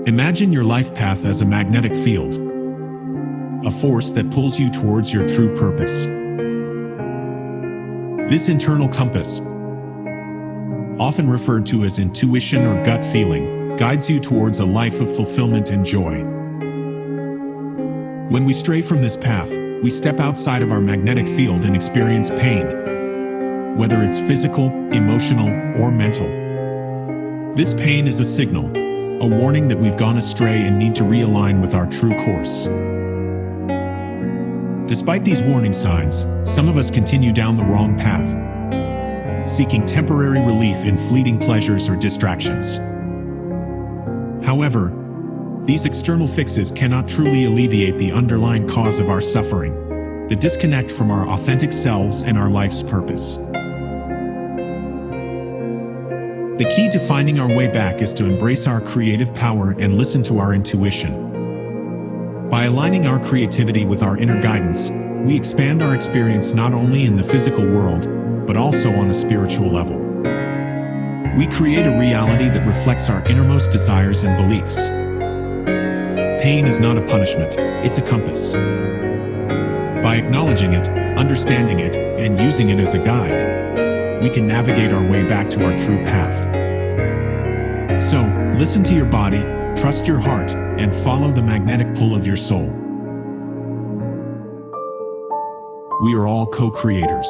Imagine your life path as a magnetic field, a force that pulls you towards your true purpose. This internal compass, often referred to as intuition or gut feeling, guides you towards a life of fulfillment and joy. When we stray from this path, we step outside of our magnetic field and experience pain, whether it's physical, emotional, or mental. This pain is a signal, a warning that we've gone astray and need to realign with our true course. Despite these warning signs, some of us continue down the wrong path, seeking temporary relief in fleeting pleasures or distractions. However, these external fixes cannot truly alleviate the underlying cause of our suffering, the disconnect from our authentic selves and our life's purpose. The key to finding our way back is to embrace our creative power and listen to our intuition. By aligning our creativity with our inner guidance, we expand our experience not only in the physical world, but also on a spiritual level. We create a reality that reflects our innermost desires and beliefs. Pain is not a punishment, it's a compass. By acknowledging it, understanding it, and using it as a guide, we can navigate our way back to our true path. So, listen to your body, trust your heart, and follow the magnetic pull of your soul. We are all co-creators.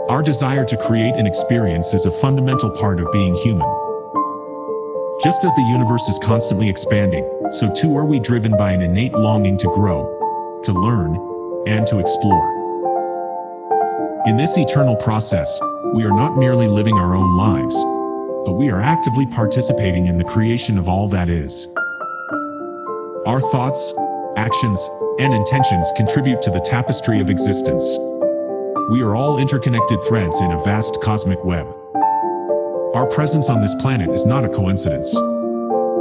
Our desire to create an experience is a fundamental part of being human. Just as the universe is constantly expanding, so too are we driven by an innate longing to grow, to learn, and to explore. In this eternal process, we are not merely living our own lives, but we are actively participating in the creation of all that is. Our thoughts, actions, and intentions contribute to the tapestry of existence. We are all interconnected threads in a vast cosmic web. Our presence on this planet is not a coincidence.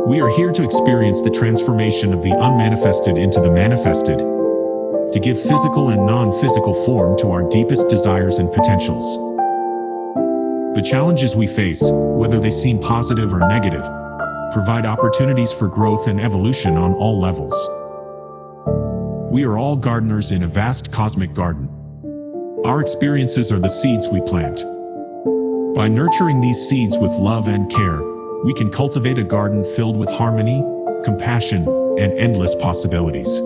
We are here to experience the transformation of the unmanifested into the manifested, to give physical and non-physical form to our deepest desires and potentials. The challenges we face, whether they seem positive or negative, provide opportunities for growth and evolution on all levels. We are all gardeners in a vast cosmic garden. Our experiences are the seeds we plant. By nurturing these seeds with love and care, we can cultivate a garden filled with harmony, compassion, and endless possibilities.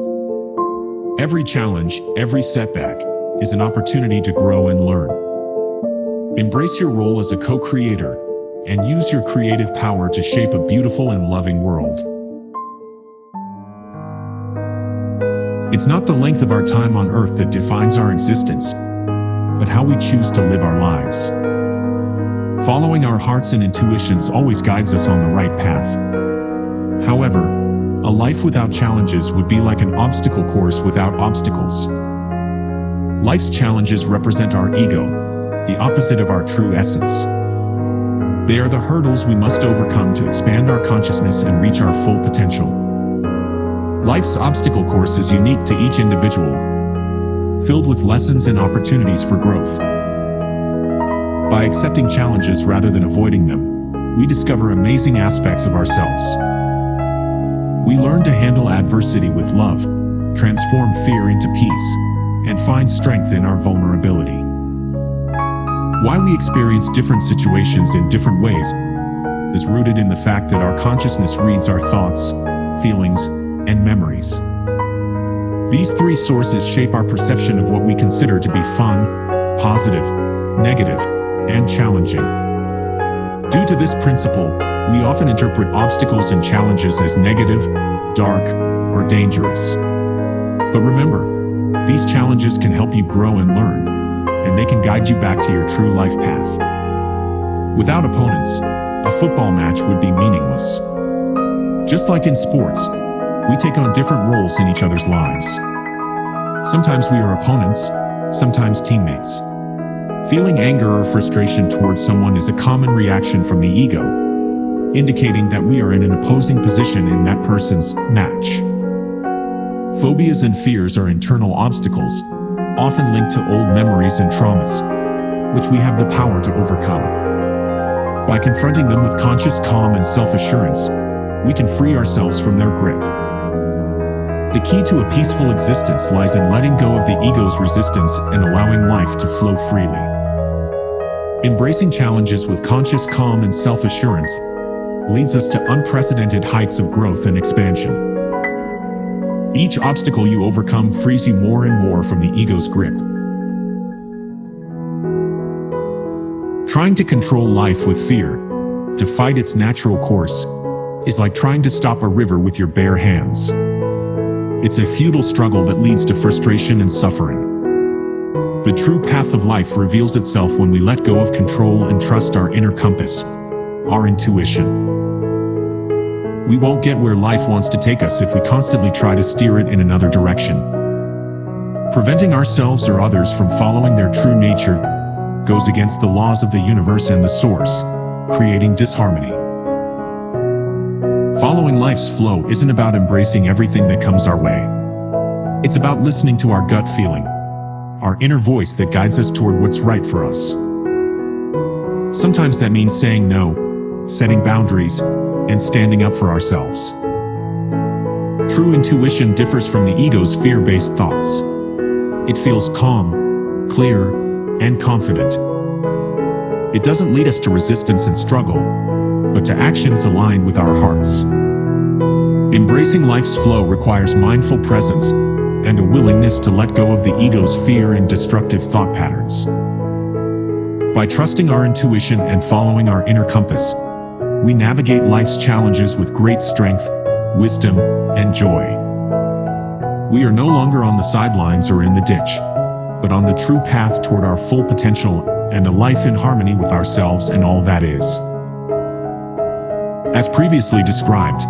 Every challenge, every setback, is an opportunity to grow and learn. Embrace your role as a co-creator, and use your creative power to shape a beautiful and loving world. It's not the length of our time on Earth that defines our existence, but how we choose to live our lives. Following our hearts and intuitions always guides us on the right path. However, a life without challenges would be like an obstacle course without obstacles. Life's challenges represent our ego, the opposite of our true essence. They are the hurdles we must overcome to expand our consciousness and reach our full potential. Life's obstacle course is unique to each individual, filled with lessons and opportunities for growth. By accepting challenges rather than avoiding them, we discover amazing aspects of ourselves. We learn to handle adversity with love, transform fear into peace, and find strength in our vulnerability. Why we experience different situations in different ways is rooted in the fact that our consciousness reads our thoughts, feelings, and memories. These three sources shape our perception of what we consider to be fun, positive, negative, and challenging. Due to this principle, we often interpret obstacles and challenges as negative, dark, or dangerous. But remember, these challenges can help you grow and learn, and they can guide you back to your true life path. Without opponents, a football match would be meaningless. Just like in sports, we take on different roles in each other's lives. Sometimes we are opponents, sometimes teammates. Feeling anger or frustration towards someone is a common reaction from the ego, indicating that we are in an opposing position in that person's match. Phobias and fears are internal obstacles, often linked to old memories and traumas, which we have the power to overcome. By confronting them with conscious calm and self-assurance, we can free ourselves from their grip. The key to a peaceful existence lies in letting go of the ego's resistance and allowing life to flow freely. Embracing challenges with conscious calm and self-assurance leads us to unprecedented heights of growth and expansion. Each obstacle you overcome frees you more and more from the ego's grip. Trying to control life with fear, to fight its natural course, is like trying to stop a river with your bare hands. It's a futile struggle that leads to frustration and suffering. The true path of life reveals itself when we let go of control and trust our inner compass, our intuition. We won't get where life wants to take us if we constantly try to steer it in another direction. Preventing ourselves or others from following their true nature goes against the laws of the universe and the source, creating disharmony. Following life's flow isn't about embracing everything that comes our way. It's about listening to our gut feeling, our inner voice that guides us toward what's right for us. Sometimes that means saying no, setting boundaries, and standing up for ourselves. True intuition differs from the ego's fear-based thoughts. It feels calm, clear, and confident. It doesn't lead us to resistance and struggle, but to actions aligned with our hearts. Embracing life's flow requires mindful presence and a willingness to let go of the ego's fear and destructive thought patterns. By trusting our intuition and following our inner compass, we navigate life's challenges with great strength, wisdom, and joy. We are no longer on the sidelines or in the ditch, but on the true path toward our full potential and a life in harmony with ourselves and all that is. As previously described,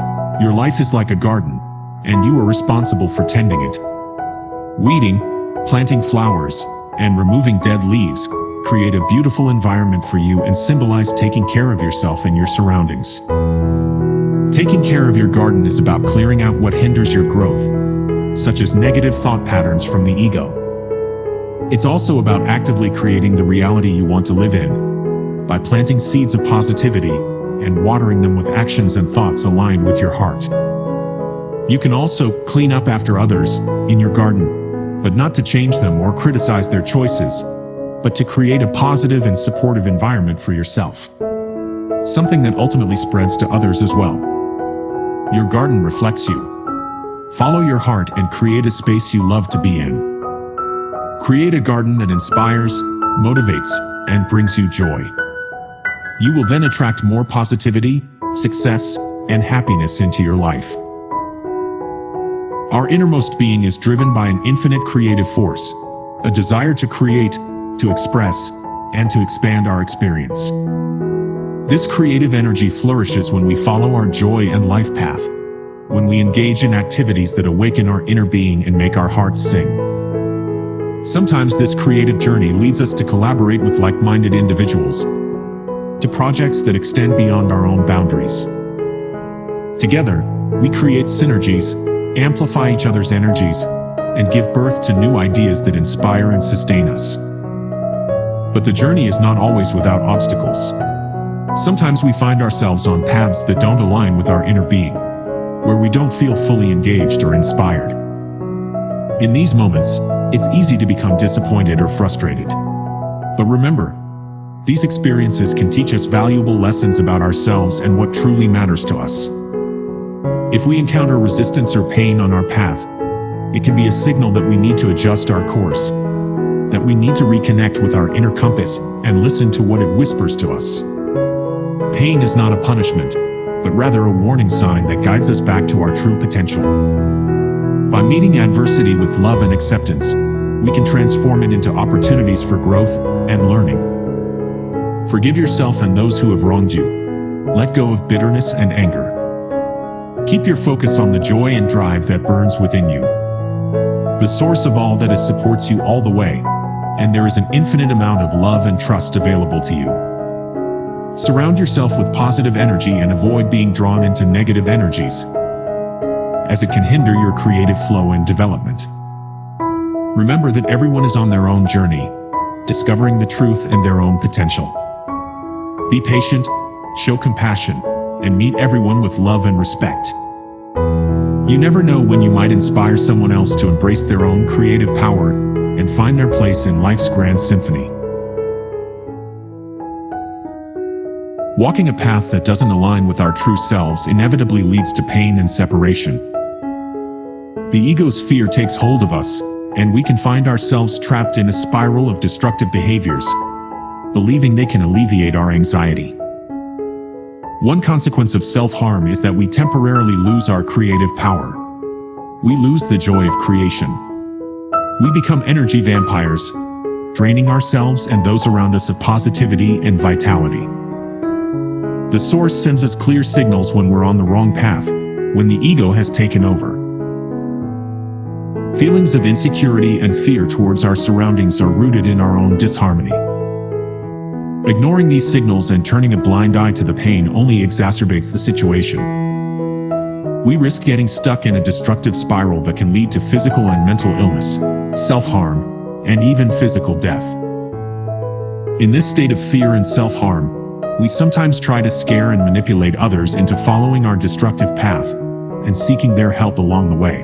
your life is like a garden, and you are responsible for tending it. Weeding, planting flowers, and removing dead leaves create a beautiful environment for you and symbolize taking care of yourself and your surroundings. Taking care of your garden is about clearing out what hinders your growth, such as negative thought patterns from the ego. It's also about actively creating the reality you want to live in, by planting seeds of positivity and watering them with actions and thoughts aligned with your heart. You can also clean up after others in your garden, but not to change them or criticize their choices, but to create a positive and supportive environment for yourself. Something that ultimately spreads to others as well. Your garden reflects you. Follow your heart and create a space you love to be in. Create a garden that inspires, motivates, and brings you joy. You will then attract more positivity, success, and happiness into your life. Our innermost being is driven by an infinite creative force, a desire to create, to express, and to expand our experience. This creative energy flourishes when we follow our joy and life path, when we engage in activities that awaken our inner being and make our hearts sing. Sometimes this creative journey leads us to collaborate with like-minded individuals, to projects that extend beyond our own boundaries. Together, we create synergies, amplify each other's energies, and give birth to new ideas that inspire and sustain us. But the journey is not always without obstacles. Sometimes we find ourselves on paths that don't align with our inner being, where we don't feel fully engaged or inspired. In these moments, it's easy to become disappointed or frustrated. But remember, these experiences can teach us valuable lessons about ourselves and what truly matters to us. If we encounter resistance or pain on our path, it can be a signal that we need to adjust our course, that we need to reconnect with our inner compass and listen to what it whispers to us. Pain is not a punishment, but rather a warning sign that guides us back to our true potential. By meeting adversity with love and acceptance, we can transform it into opportunities for growth and learning. Forgive yourself and those who have wronged you. Let go of bitterness and anger. Keep your focus on the joy and drive that burns within you. The source of all that is supports you all the way, and there is an infinite amount of love and trust available to you. Surround yourself with positive energy and avoid being drawn into negative energies, as it can hinder your creative flow and development. Remember that everyone is on their own journey, discovering the truth and their own potential. Be patient, show compassion, and meet everyone with love and respect. You never know when you might inspire someone else to embrace their own creative power and find their place in life's grand symphony. Walking a path that doesn't align with our true selves inevitably leads to pain and separation. The ego's fear takes hold of us, and we can find ourselves trapped in a spiral of destructive behaviors, believing they can alleviate our anxiety. One consequence of self-harm is that we temporarily lose our creative power. We lose the joy of creation. We become energy vampires, draining ourselves and those around us of positivity and vitality. The source sends us clear signals when we're on the wrong path, when the ego has taken over. Feelings of insecurity and fear towards our surroundings are rooted in our own disharmony. Ignoring these signals and turning a blind eye to the pain only exacerbates the situation. We risk getting stuck in a destructive spiral that can lead to physical and mental illness, self-harm, and even physical death. In this state of fear and self-harm, we sometimes try to scare and manipulate others into following our destructive path and seeking their help along the way.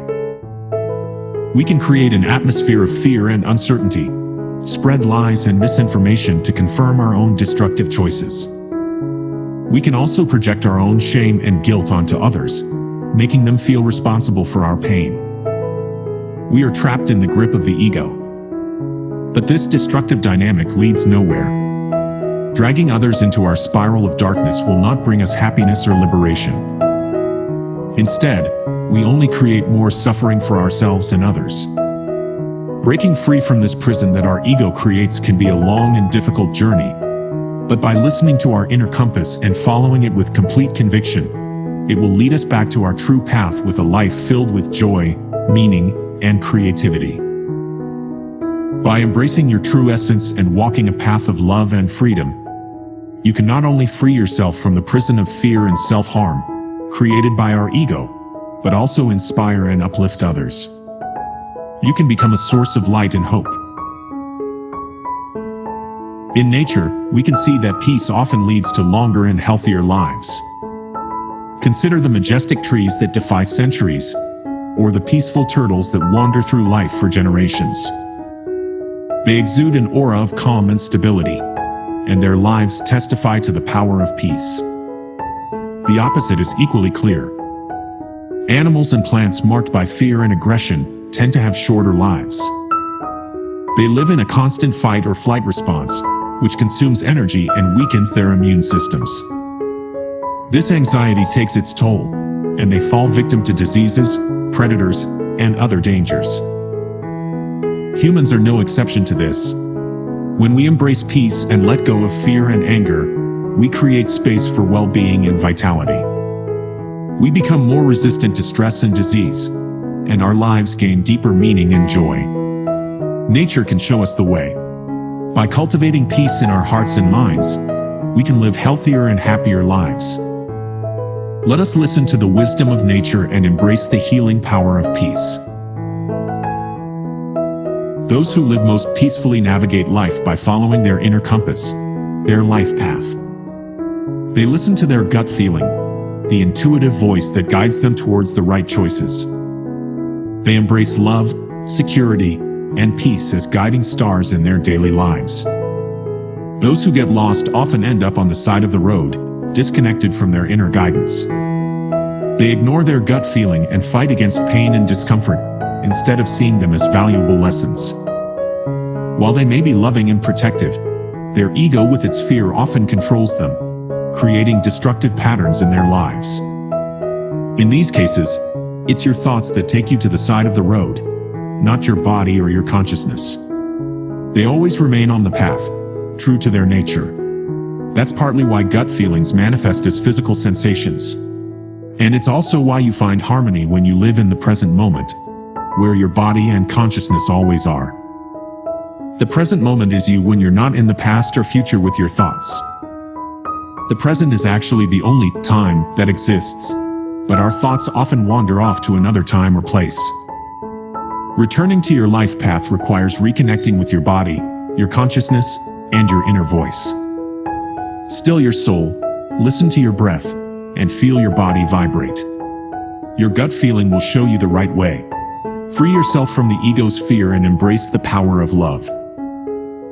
We can create an atmosphere of fear and uncertainty, spread lies and misinformation to confirm our own destructive choices. We can also project our own shame and guilt onto others, making them feel responsible for our pain. We are trapped in the grip of the ego. But this destructive dynamic leads nowhere. Dragging others into our spiral of darkness will not bring us happiness or liberation. Instead, we only create more suffering for ourselves and others. Breaking free from this prison that our ego creates can be a long and difficult journey, but by listening to our inner compass and following it with complete conviction, it will lead us back to our true path with a life filled with joy, meaning, and creativity. By embracing your true essence and walking a path of love and freedom, you can not only free yourself from the prison of fear and self-harm created by our ego, but also inspire and uplift others. You can become a source of light and hope. In nature, we can see that peace often leads to longer and healthier lives. Consider the majestic trees that defy centuries, or the peaceful turtles that wander through life for generations. They exude an aura of calm and stability, and their lives testify to the power of peace. The opposite is equally clear. Animals and plants marked by fear and aggression tend to have shorter lives. They live in a constant fight or flight response, which consumes energy and weakens their immune systems. This anxiety takes its toll, and they fall victim to diseases, predators, and other dangers. Humans are no exception to this. When we embrace peace and let go of fear and anger, we create space for well-being and vitality. We become more resistant to stress and disease, and our lives gain deeper meaning and joy. Nature can show us the way. By cultivating peace in our hearts and minds, we can live healthier and happier lives. Let us listen to the wisdom of nature and embrace the healing power of peace. Those who live most peacefully navigate life by following their inner compass, their life path. They listen to their gut feeling, the intuitive voice that guides them towards the right choices. They embrace love, security, and peace as guiding stars in their daily lives. Those who get lost often end up on the side of the road, disconnected from their inner guidance. They ignore their gut feeling and fight against pain and discomfort, instead of seeing them as valuable lessons. While they may be loving and protective, their ego with its fear often controls them, creating destructive patterns in their lives. In these cases, it's your thoughts that take you to the side of the road, not your body or your consciousness. They always remain on the path, true to their nature. That's partly why gut feelings manifest as physical sensations. And it's also why you find harmony when you live in the present moment, where your body and consciousness always are. The present moment is you when you're not in the past or future with your thoughts. The present is actually the only time that exists, but our thoughts often wander off to another time or place. Returning to your life path requires reconnecting with your body, your consciousness, and your inner voice. Still your soul, listen to your breath, and feel your body vibrate. Your gut feeling will show you the right way. Free yourself from the ego's fear and embrace the power of love.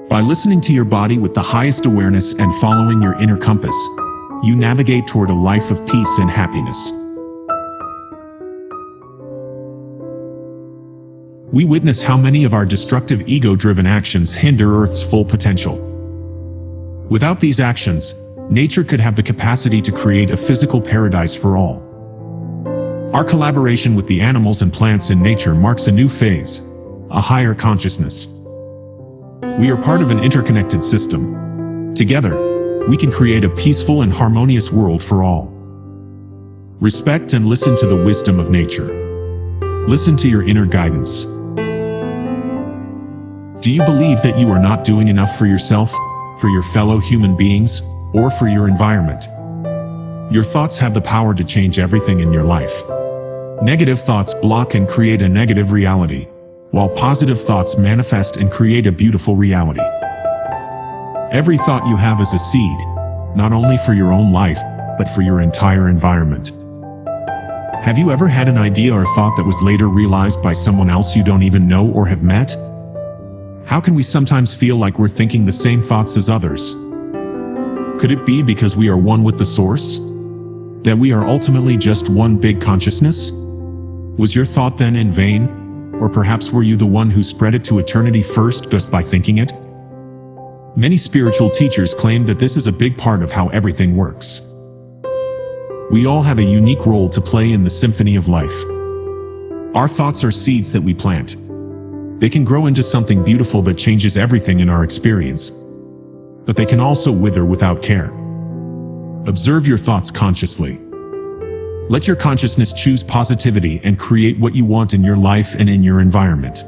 By listening to your body with the highest awareness and following your inner compass, you navigate toward a life of peace and happiness. We witness how many of our destructive ego-driven actions hinder Earth's full potential. Without these actions, nature could have the capacity to create a physical paradise for all. Our collaboration with the animals and plants in nature marks a new phase, a higher consciousness. We are part of an interconnected system. Together, we can create a peaceful and harmonious world for all. Respect and listen to the wisdom of nature. Listen to your inner guidance. Do you believe that you are not doing enough for yourself, for your fellow human beings, or for your environment? Your thoughts have the power to change everything in your life. Negative thoughts block and create a negative reality, while positive thoughts manifest and create a beautiful reality. Every thought you have is a seed, not only for your own life, but for your entire environment. Have you ever had an idea or thought that was later realized by someone else you don't even know or have met? How can we sometimes feel like we're thinking the same thoughts as others? Could it be because we are one with the source? That we are ultimately just one big consciousness? Was your thought then in vain? Or perhaps were you the one who spread it to eternity first just by thinking it? Many spiritual teachers claim that this is a big part of how everything works. We all have a unique role to play in the symphony of life. Our thoughts are seeds that we plant. They can grow into something beautiful that changes everything in our experience. But they can also wither without care. Observe your thoughts consciously. Let your consciousness choose positivity and create what you want in your life and in your environment.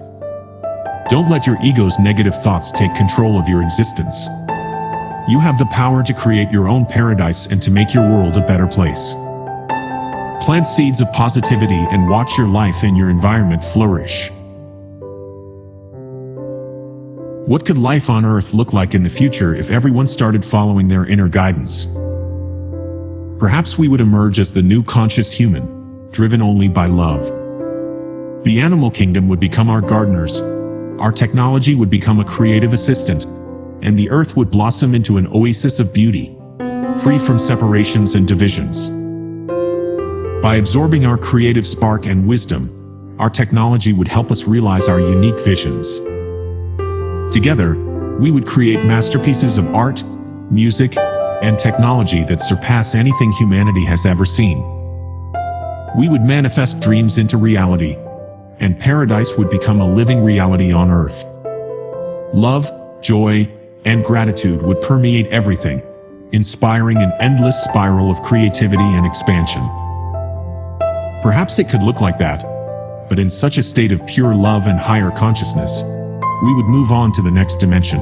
Don't let your ego's negative thoughts take control of your existence. You have the power to create your own paradise and to make your world a better place. Plant seeds of positivity and watch your life and your environment flourish. What could life on Earth look like in the future if everyone started following their inner guidance? Perhaps we would emerge as the new conscious human, driven only by love. The animal kingdom would become our gardeners, our technology would become a creative assistant, and the Earth would blossom into an oasis of beauty, free from separations and divisions. By absorbing our creative spark and wisdom, our technology would help us realize our unique visions. Together, we would create masterpieces of art, music, and technology that surpass anything humanity has ever seen. We would manifest dreams into reality, and paradise would become a living reality on Earth. Love, joy, and gratitude would permeate everything, inspiring an endless spiral of creativity and expansion. Perhaps it could look like that, but in such a state of pure love and higher consciousness, we would move on to the next dimension.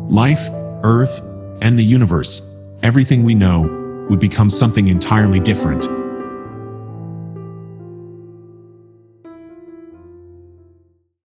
Life, Earth, and the universe, everything we know, would become something entirely different.